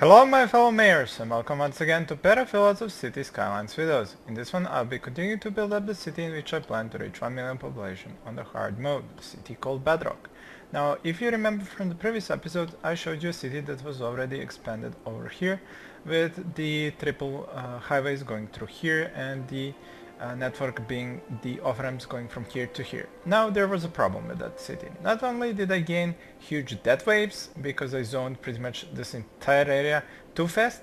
Hello my fellow mayors and welcome once again to Perafilozof City Skylines videos. In this one I'll be continuing to build up the city in which I plan to reach 1 million population on the hard mode, the city called Bedrock. Now if you remember from the previous episode I showed you a city that was already expanded over here with the triple highways going through here and the network being the off-ramps going from here to here. Now there was a problem with that city. Not only did I gain huge death waves because I zoned pretty much this entire area too fast,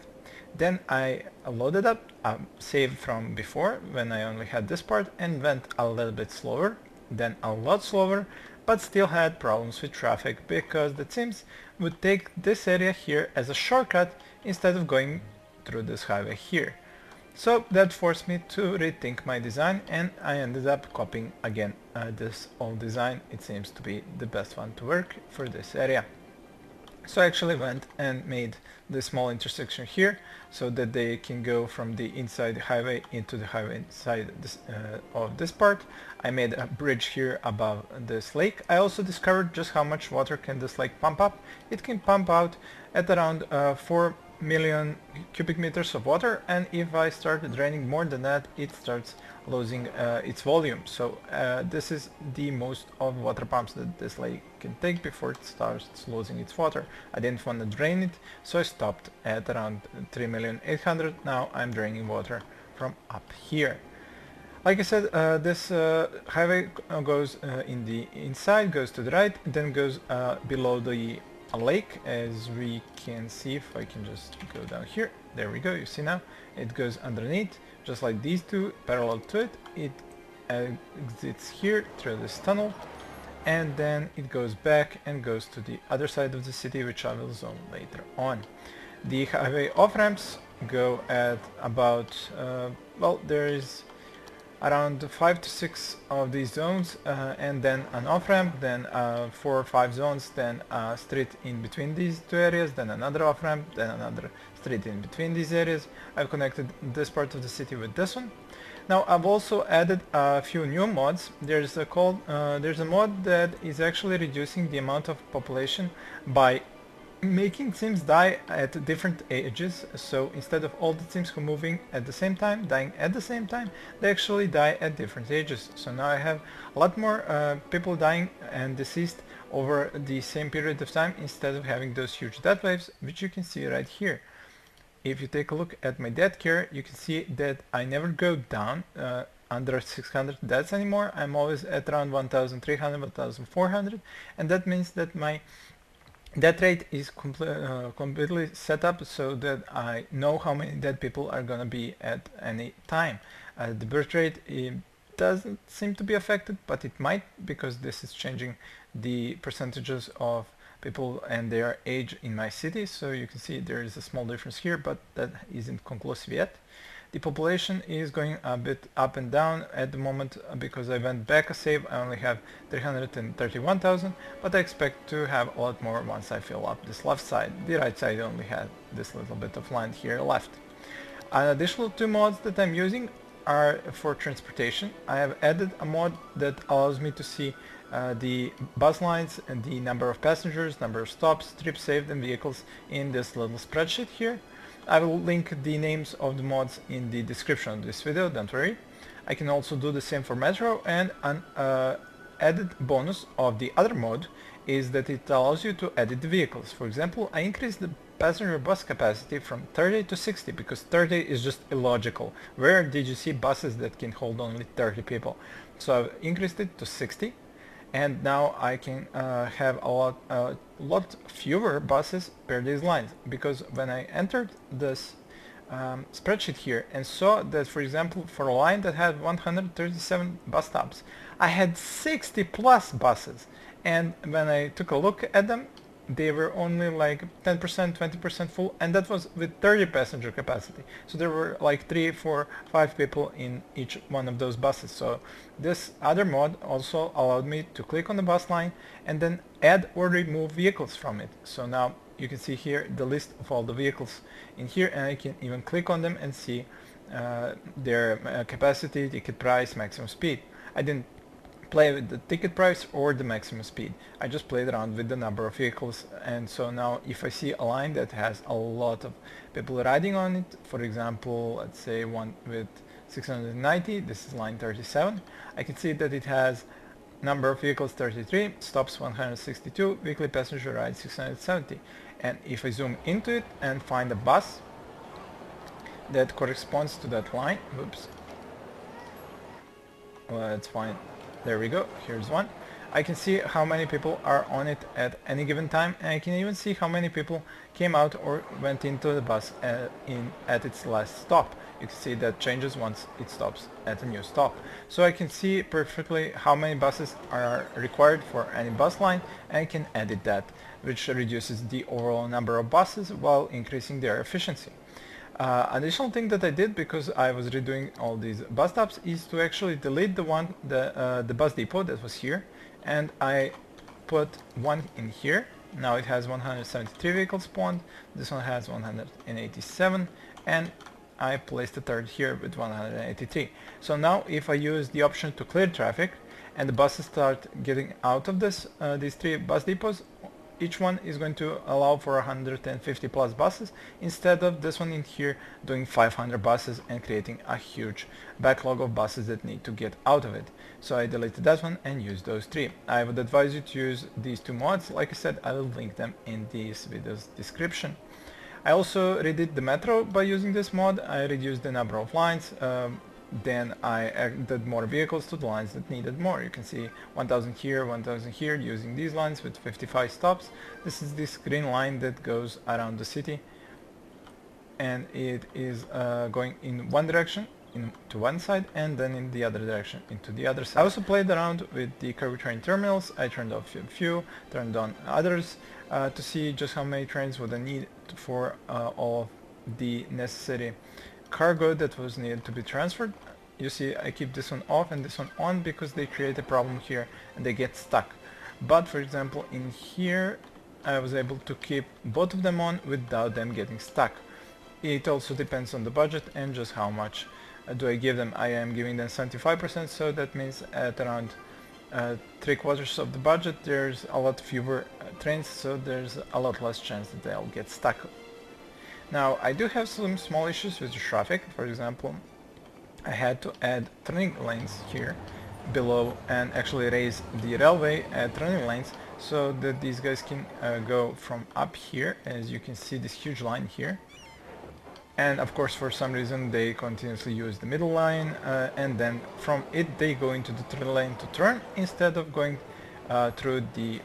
then I loaded up a save from before when I only had this part and went a little bit slower, then a lot slower, but still had problems with traffic because the teams would take this area here as a shortcut instead of going through this highway here. So that forced me to rethink my design and I ended up copying again this old design. It seems to be the best one to work for this area. So I actually went and made the small intersection here so that they can go from the inside the highway into the highway inside of this part. I made a bridge here above this lake. I also discovered just how much water can this lake pump up. It can pump out at around 4 million cubic meters of water, and if I start draining more than that it starts losing its volume. So this is the most of water pumps that this lake can take before it starts losing its water. I didn't want to drain it, so I stopped at around 3,800,000. Now I'm draining water from up here. Like I said, this highway goes in the inside, goes to the right, then goes below the lake, as we can see. If I can just go down here, there we go, you see now it goes underneath just like these two parallel to it. It exits here through this tunnel and then it goes back and goes to the other side of the city, which I will zone later on. The highway off-ramps go at about well, there is around 5 to 6 of these zones and then an off-ramp, then 4 or 5 zones, then a street in between these two areas, then another off-ramp, then another street in between these areas. I've connected this part of the city with this one. Now I've also added a few new mods. There's a mod that is actually reducing the amount of population by making teams die at different ages. So instead of all the teams who are moving at the same time, dying at the same time, they actually die at different ages. So now I have a lot more people dying and deceased over the same period of time instead of having those huge death waves, which you can see right here. If you take a look at my death care, you can see that I never go down under 600 deaths anymore. I'm always at around 1,300, 1,400, and that means that my death rate is completely set up so that I know how many dead people are gonna be at any time. The birth rate doesn't seem to be affected, but it might, because this is changing the percentages of people and their age in my city. So you can see there is a small difference here, but that isn't conclusive yet. The population is going a bit up and down at the moment because I went back a save. I only have 331,000, but I expect to have a lot more once I fill up this left side. The right side only had this little bit of land here left. An additional 2 mods that I'm using are for transportation. I have added a mod that allows me to see the bus lines and the number of passengers, number of stops, trips saved and vehicles in this little spreadsheet here. I will link the names of the mods in the description of this video, don't worry. I can also do the same for Metro, and an added bonus of the other mod is that it allows you to edit the vehicles. For example, I increased the passenger bus capacity from 30 to 60 because 30 is just illogical. Where did you see buses that can hold only 30 people? So I've increased it to 60. And now I can have a lot fewer buses per these lines, because when I entered this spreadsheet here and saw that, for example, for a line that had 137 bus stops, I had 60 plus buses, and when I took a look at them, they were only like 10%, 20% full, and that was with 30 passenger capacity. So there were like 3, 4, 5 people in each one of those buses. So this other mod also allowed me to click on the bus line and then add or remove vehicles from it. So now you can see here the list of all the vehicles in here, and I can even click on them and see their capacity, ticket price, maximum speed. I didn't play with the ticket price or the maximum speed. I just played around with the number of vehicles, and so now if I see a line that has a lot of people riding on it, for example, let's say one with 690, this is line 37, I can see that it has number of vehicles 33, stops 162, weekly passenger rides 670. And if I zoom into it and find a bus that corresponds to that line, whoops, let's find, there we go, here's one. I can see how many people are on it at any given time, and I can even see how many people came out or went into the bus at its last stop. You can see that changes once it stops at a new stop. So I can see perfectly how many buses are required for any bus line, and I can edit that, which reduces the overall number of buses while increasing their efficiency. Additional thing that I did, because I was redoing all these bus stops, is to actually delete the bus depot that was here, and I put one in here. Now it has 173 vehicles spawned, this one has 187, and I placed the third here with 183. So now if I use the option to clear traffic and the buses start getting out of these three bus depots, each one is going to allow for 150 plus buses, instead of this one in here doing 500 buses and creating a huge backlog of buses that need to get out of it. So I deleted that one and used those three. I would advise you to use these two mods. Like I said, I will link them in this video's description. I also redid the metro by using this mod. I reduced the number of lines, then I added more vehicles to the lines that needed more. You can see 1000 here, 1000 here, using these lines with 55 stops. This is this green line that goes around the city, and it is going in one direction, to one side, and then in the other direction, into the other side. I also played around with the cargo train terminals. I turned off a few, turned on others, to see just how many trains would I need for all of the necessary cargo that was needed to be transferred. You see, I keep this one off and this one on because they create a problem here and they get stuck. But for example, in here I was able to keep both of them on without them getting stuck. It also depends on the budget and just how much do I give them. I am giving them 75%, so that means at around 3/4 of the budget there's a lot fewer trains, so there's a lot less chance that they'll get stuck. Now, I do have some small issues with the traffic. For example, I had to add turning lanes here below and actually raise the railway at turning lanes so that these guys can go from up here. As you can see, this huge line here. And of course, for some reason, they continuously use the middle line, and then from it they go into the third lane to turn, instead of going through the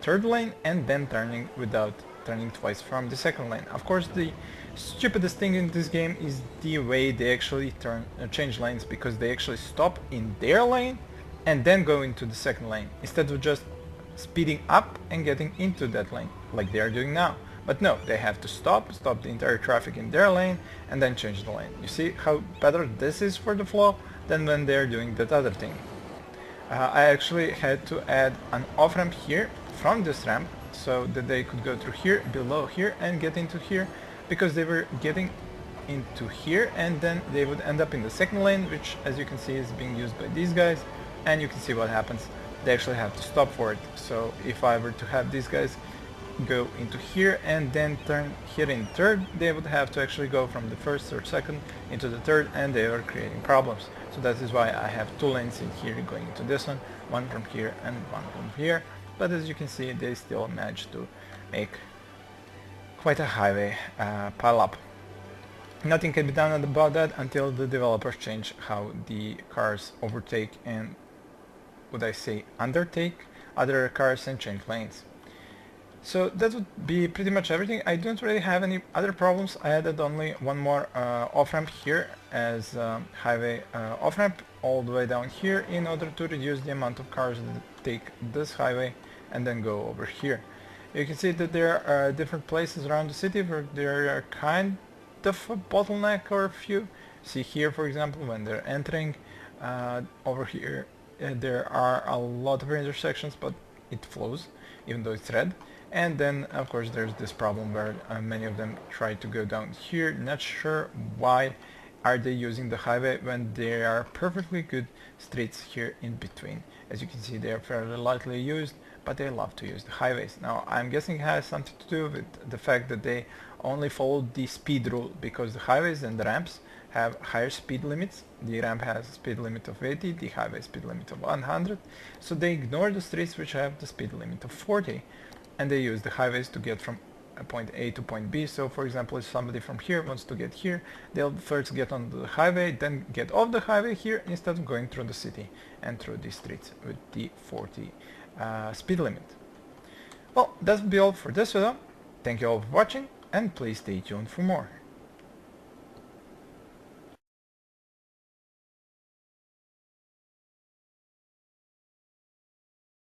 third lane and then turning without turning twice from the second lane. Of course, the stupidest thing in this game is the way they actually change lanes, because they actually stop in their lane and then go into the second lane, instead of just speeding up and getting into that lane like they are doing now. But no, they have to stop the entire traffic in their lane and then change the lane. You see how better this is for the flow than when they're doing that other thing. I actually had to add an off-ramp here from this ramp so that they could go through here, below here, and get into here, because they were getting into here and then they would end up in the second lane, which, as you can see, is being used by these guys, and you can see what happens. They actually have to stop for it. So if I were to have these guys go into here and then turn here in third, they would have to actually go from the first or second into the third, and they are creating problems. So that is why I have two lanes in here going into this one from here and one from here. But as you can see, they still managed to make quite a highway pile up. Nothing can be done about that until the developers change how the cars overtake and, would I say, undertake other cars and change lanes. So that would be pretty much everything. I don't really have any other problems. I added only one more off-ramp here as highway off-ramp all the way down here, in order to reduce the amount of cars that take this highway and then go over here. You can see that there are different places around the city where there are kind of a bottleneck or a few. See here, for example, when they're entering over here, there are a lot of intersections, but it flows even though it's red. And then of course there's this problem where many of them try to go down here. Not sure why are they using the highway when there are perfectly good streets here in between? As you can see, they are fairly lightly used, but they love to use the highways. Now, I'm guessing it has something to do with the fact that they only follow the speed rule, because the highways and the ramps have higher speed limits. The ramp has a speed limit of 80, the highway speed limit of 100, so they ignore the streets which have the speed limit of 40, and they use the highways to get from point A to point B. So for example, if somebody from here wants to get here, they'll first get on the highway, then get off the highway here, instead of going through the city and through the streets with the 40 speed limit. Well, that'll be all for this video. Thank you all for watching, and please stay tuned for more.